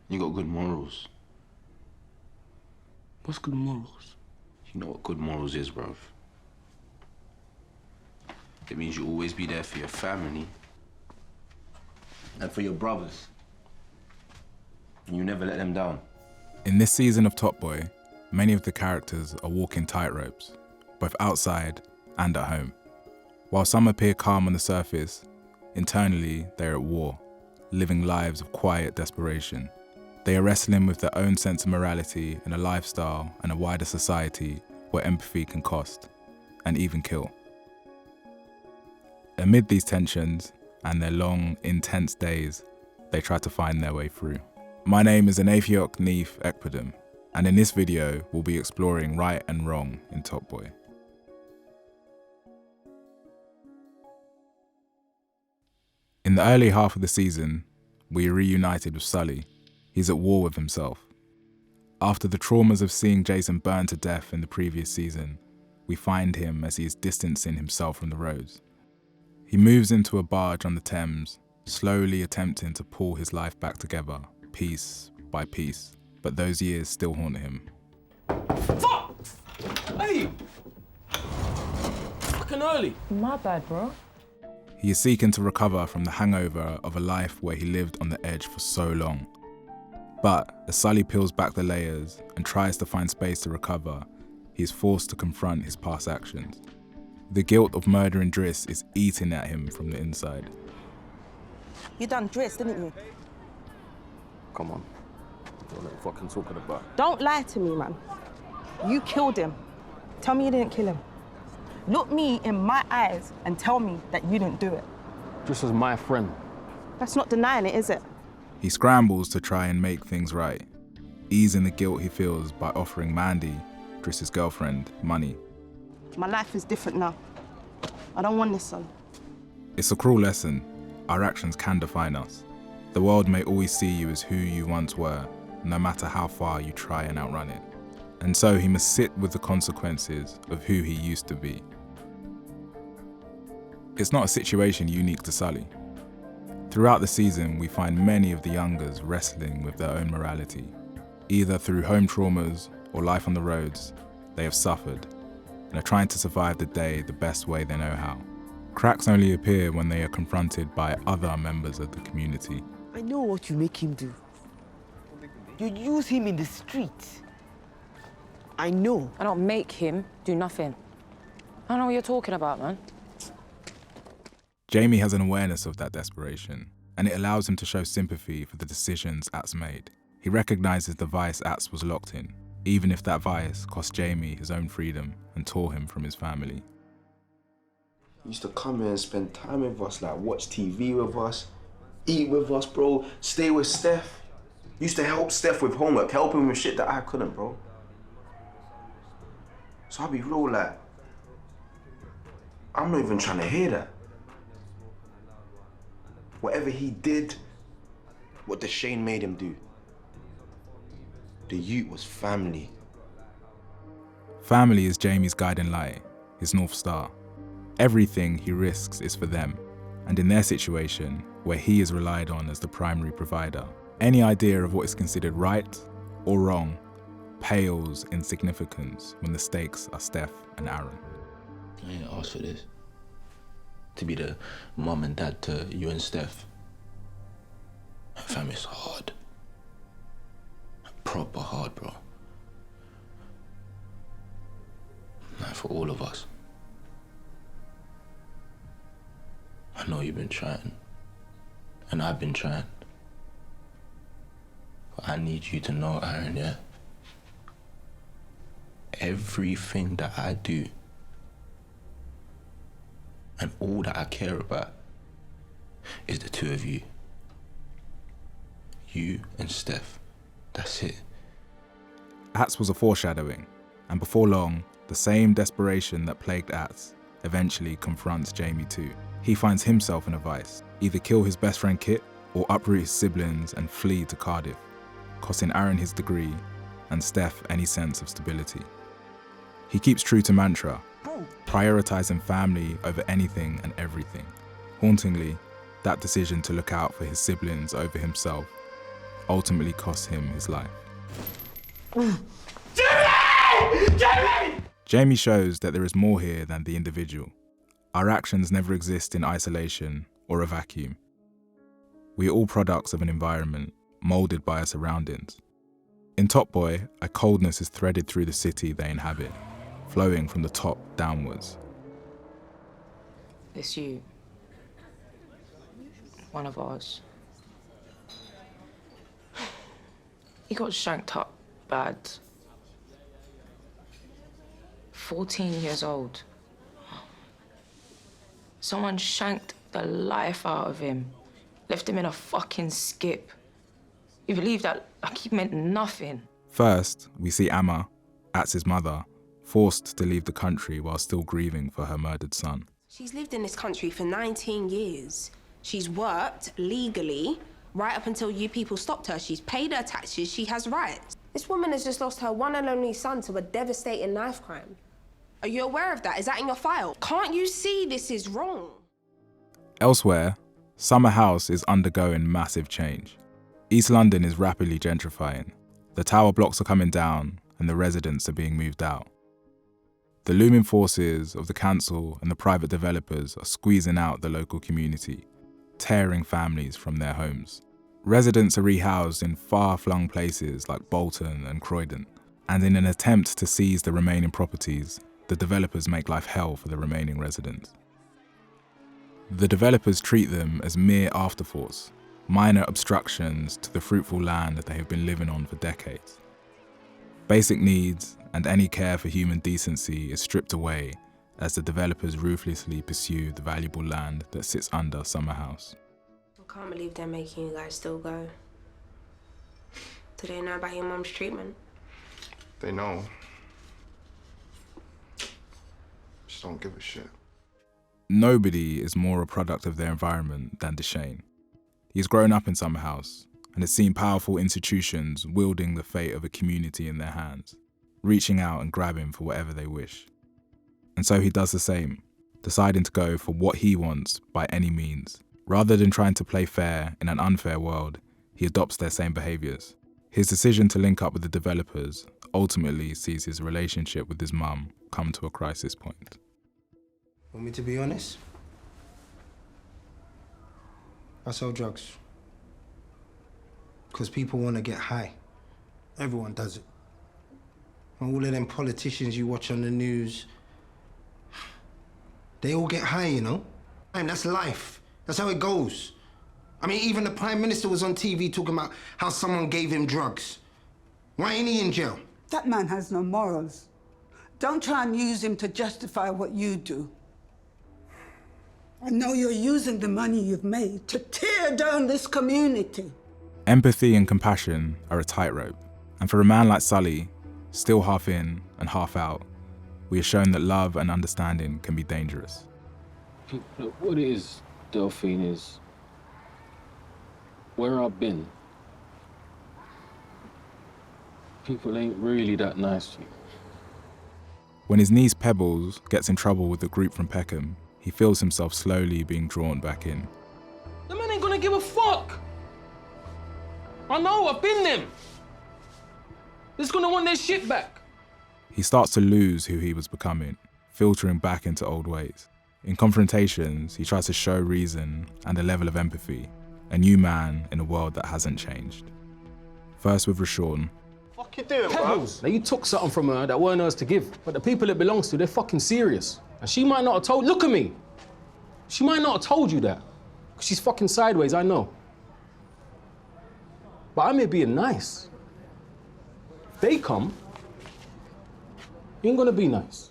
You got good morals. What's good morals? You know what good morals is, bruv. It means you always be there for your family and for your brothers. And you never let them down. In this season of Top Boy, many of the characters are walking tightropes, both outside and at home. While some appear calm on the surface, internally they are at war, living lives of quiet desperation. They are wrestling with their own sense of morality in a lifestyle and a wider society where empathy can cost, and even kill. Amid these tensions and their long, intense days, they try to find their way through. My name is Anafiok Neef Ekpedum, and in this video, we'll be exploring right and wrong in Top Boy. In the early half of the season, we are reunited with Sully. He's at war with himself. After the traumas of seeing Jason burn to death in the previous season, we find him as he is distancing himself from the roads. He moves into a barge on the Thames, slowly attempting to pull his life back together, piece by piece, but those years still haunt him. Fuck! Hey! Fucking early. My bad, bro. He is seeking to recover from the hangover of a life where he lived on the edge for so long. But as Sully peels back the layers and tries to find space to recover, he is forced to confront his past actions. The guilt of murdering Driss is eating at him from the inside. You done Driss, didn't you? Come on. What are you fucking talking about? Don't lie to me, man. You killed him. Tell me you didn't kill him. Look me in my eyes and tell me that you didn't do it. Driss was my friend. That's not denying it, is it? He scrambles to try and make things right, easing the guilt he feels by offering Mandy, Driss's girlfriend, money. My life is different now. I don't want this, son. It's a cruel lesson. Our actions can define us. The world may always see you as who you once were, no matter how far you try and outrun it. And so he must sit with the consequences of who he used to be. It's not a situation unique to Sully. Throughout the season, we find many of the youngers wrestling with their own morality. Either through home traumas or life on the roads, they have suffered and are trying to survive the day the best way they know how. Cracks only appear when they are confronted by other members of the community. I know what you make him do. You use him in the street. I know. I don't make him do nothing. I don't know what you're talking about, man. Jamie has an awareness of that desperation, and it allows him to show sympathy for the decisions Ats made. He recognizes the vice Ats was locked in, even if that vice cost Jamie his own freedom and tore him from his family. He used to come here and spend time with us, like watch TV with us, eat with us, bro, stay with Steph. Used to help Steph with homework, help him with shit that I couldn't, bro. So I'll be real, like, I'm not even trying to hear that. Whatever he did, what Deshane made him do, the youth was family. Family is Jamie's guiding light, his North Star. Everything he risks is for them, and in their situation, where he is relied on as the primary provider, any idea of what is considered right or wrong pales in significance when the stakes are Steph and Aaron. I ain't asked for this. To be the mum and dad to you and Steph. Fam, it's hard. Proper hard, bro. Like for all of us. I know you've been trying. And I've been trying. But I need you to know, Aaron, yeah? Everything that I do and all that I care about is the two of you. You and Steph. That's it. Ats was a foreshadowing, and before long, the same desperation that plagued Ats eventually confronts Jamie too. He finds himself in a vice, either kill his best friend Kit or uproot his siblings and flee to Cardiff, costing Aaron his degree and Steph any sense of stability. He keeps true to mantra, prioritizing family over anything and everything. Hauntingly, that decision to look out for his siblings over himself ultimately cost him his life. Jamie shows that there is more here than the individual. Our actions never exist in isolation or a vacuum. We are all products of an environment, moulded by our surroundings. In Top Boy, a coldness is threaded through the city they inhabit, flowing from the top downwards. It's you. One of ours. He got shanked up bad. 14 years old. Someone shanked the life out of him. Left him in a fucking skip. You believe that like he meant nothing? First, we see Amma, Atz's mother, forced to leave the country while still grieving for her murdered son. She's lived in this country for 19 years. She's worked legally right up until you people stopped her. She's paid her taxes, she has rights. This woman has just lost her one and only son to a devastating knife crime. Are you aware of that? Is that in your file? Can't you see this is wrong? Elsewhere, Summer House is undergoing massive change. East London is rapidly gentrifying. The tower blocks are coming down and the residents are being moved out. The looming forces of the council and the private developers are squeezing out the local community, tearing families from their homes. Residents are rehoused in far-flung places like Bolton and Croydon, and in an attempt to seize the remaining properties, the developers make life hell for the remaining residents. The developers treat them as mere afterthoughts, minor obstructions to the fruitful land that they have been living on for decades. Basic needs and any care for human decency is stripped away as the developers ruthlessly pursue the valuable land that sits under Summer House. I can't believe they're making you guys still go. Do they know about your mum's treatment? They know. Just don't give a shit. Nobody is more a product of their environment than Deshane. He's grown up in Summer House and has seen powerful institutions wielding the fate of a community in their hands, reaching out and grabbing for whatever they wish. And so he does the same, deciding to go for what he wants by any means. Rather than trying to play fair in an unfair world, he adopts their same behaviours. His decision to link up with the developers ultimately sees his relationship with his mum come to a crisis point. Want me to be honest? I sell drugs. Because people want to get high. Everyone does it. And all of them politicians you watch on the news, they all get high, you know? And that's life. That's how it goes. I mean, even the Prime Minister was on TV talking about how someone gave him drugs. Why ain't he in jail? That man has no morals. Don't try and use him to justify what you do. I know you're using the money you've made to tear down this community. Empathy and compassion are a tightrope, and for a man like Sully, still half in and half out, we are shown that love and understanding can be dangerous. Look, what it is, Delphine, is where I've been, people ain't really that nice to you. When his niece Pebbles gets in trouble with the group from Peckham, he feels himself slowly being drawn back in. The man ain't gonna give a fuck. I know, I've been them. They're just gonna want their shit back. He starts to lose who he was becoming, filtering back into old ways. In confrontations, he tries to show reason and a level of empathy, a new man in a world that hasn't changed. First with Rashawn. Fuck you doing, Pebbles, now you took something from her that weren't hers to give, but the people it belongs to, they're fucking serious. And she might not have told, look at me. She might not have told you that, because she's fucking sideways, I know. But I'm here being nice. If they come, you ain't gonna be nice.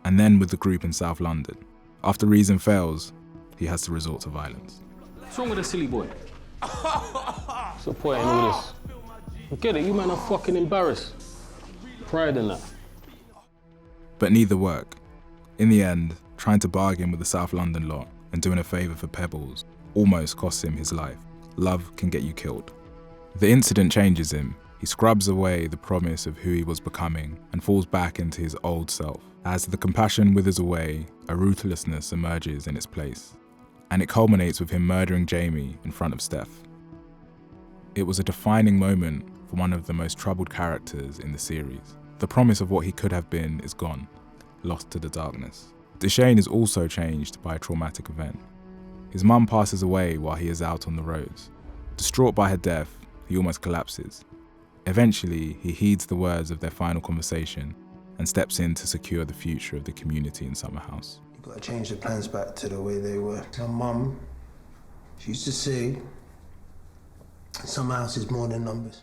And then with the group in South London. After reason fails, he has to resort to violence. What's wrong with a silly boy? What's the point in all this? Get it, you man are fucking embarrassed. Pride in that. But neither work. In the end, trying to bargain with the South London lot and doing a favour for Pebbles almost costs him his life. Love can get you killed. The incident changes him. He scrubs away the promise of who he was becoming and falls back into his old self. As the compassion withers away, a ruthlessness emerges in its place. And it culminates with him murdering Jamie in front of Steph. It was a defining moment for one of the most troubled characters in the series. The promise of what he could have been is gone, lost to the darkness. Deshane is also changed by a traumatic event. His mum passes away while he is out on the roads. Distraught by her death, he almost collapses. Eventually, he heeds the words of their final conversation and steps in to secure the future of the community in Summerhouse. You've got to change the plans back to the way they were. My mum, she used to say, Summerhouse is more than numbers.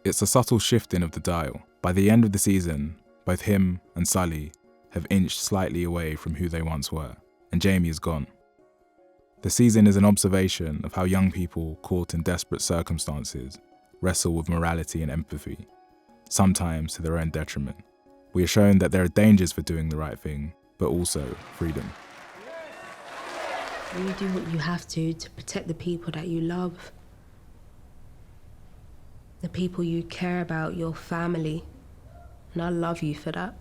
It's a subtle shifting of the dial. By the end of the season, both him and Sully have inched slightly away from who they once were, and Jamie is gone. The season is an observation of how young people caught in desperate circumstances wrestle with morality and empathy, sometimes to their own detriment. We are shown that there are dangers for doing the right thing, but also freedom. You do what you have to protect the people that you love. The people you care about, your family. And I love you for that.